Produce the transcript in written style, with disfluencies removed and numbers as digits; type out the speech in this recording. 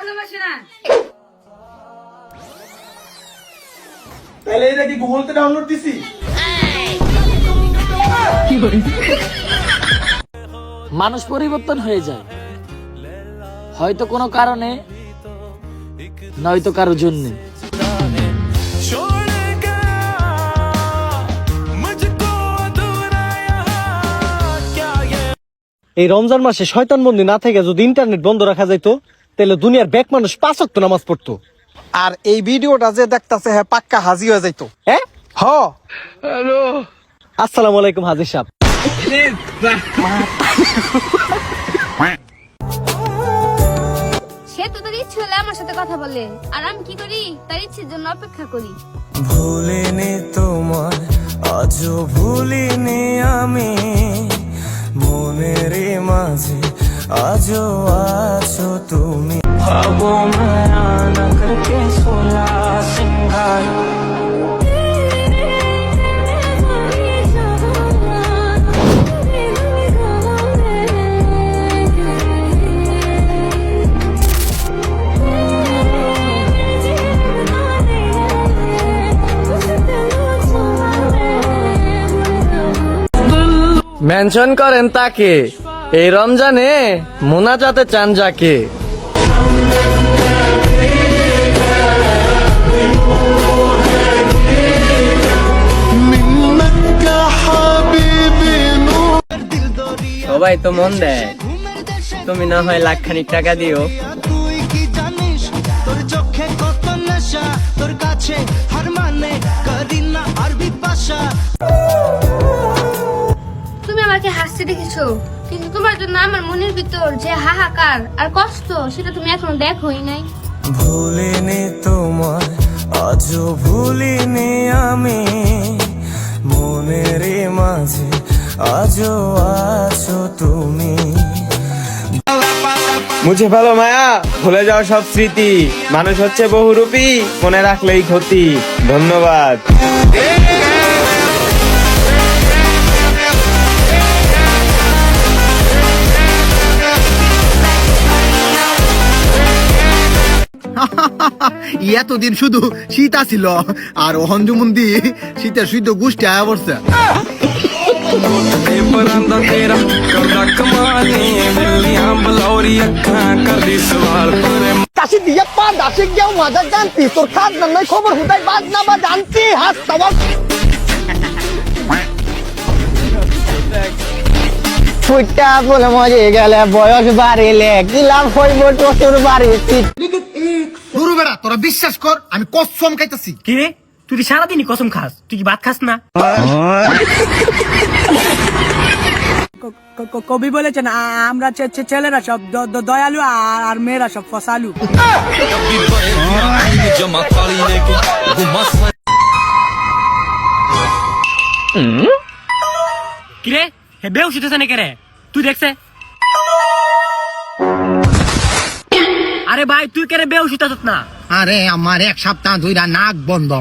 ভালোবাসে না। তাহলে এটা কি গুগলতে ডাউনলোড দিছি? মানুষ পরিবর্তন হয়ে যায়, হয়তো কোনো কারণে, নয়তো কারোর জন্য। এই রমজান মাসে শয়তান বন্দি না থেকে যদি ইন্টারনেট বন্ধ রাখা যাইতো তাহলে দুনিয়ার ব্যাক মানুষ 5 ওয়াক্ত নামাজ পড়তো। আর এই ভিডিওটা যে দেখতাছে হ্যাঁ পাক্কা হাজি হয়ে যাইতো। হ্যাঁ, হ্যালো, আসসালামু আলাইকুম হাজির সাহেব। সে তো তার ইচ্ছে হলে আমার সাথে কথা বলে, আর আমি কি করি তার ইচ্ছের জন্য অপেক্ষা করি। ভুলিনি তোমায় আজও ভুলিনি আমি, মনের মাঝে আজও আছো তুমি। ভাবো মায়া না করকে সোলা সিঙ্গার। মেনশন করেন তাকে, এই রমজানে মোনাজাতে চান যাকে। সবাই তো মন দেয়, তুমি না হয় লাখখানিক টাকা দিও। তুই কি জানিস তোর চোখে কত নেশা, তোর কাছে হার মানে করি না আরবি ভাষা। তুমি আমাকে হাসতে দেখেছো, কিন্তু তোমার জন্য আমার মনের ভিতর যে হাহাকার আর কষ্ট সেটা তুমি এখনো দেখোই নাই। ভুলিনি তোমায় আজও ভুলিনি আমি, মনের মাঝে আজও আছো তুমি। মুছে ফেলো মায়া, ভুলে যাও সব স্মৃতি। মানুষ হচ্ছে বহুরূপী, মনে রাখলেই ক্ষতি। ধন্যবাদ। এতদিন শুধু শীত আসিল আর হঞ্জুমন্দি শীতের শুদ্ধ গোষ্ঠী আয়া পড়ছে। কাশি দিয়ে পা দাসে গিয়েও মজা জানতি, তোর খাদ নাই খবর হুদাই বাদ না বা জানতি হাস তাবাক। ফুটটা বলে মজে গেলে বয়স বাড়িলে কি লাভ হইব শ্বশুর বাড়িতে। গুরু বেড়া তোরা বিশ্বাস কর আমি কসম খাইতেছি। কি তুই সারাদিনই কসম খাস? তুই কি ভাত খাস না? কবি বলেছেন আমরা ছেলেরা সব দয়ালু আর মেয়েরা সব ফসালু। কিরে হে বেউ শুতেছে না কেরে? তুই দেখছে? আরে ভাই তুই কেরে বেউ শুতেছ না? আরে আমার 1 সপ্তাহ ধইরা নাক বন্ধ।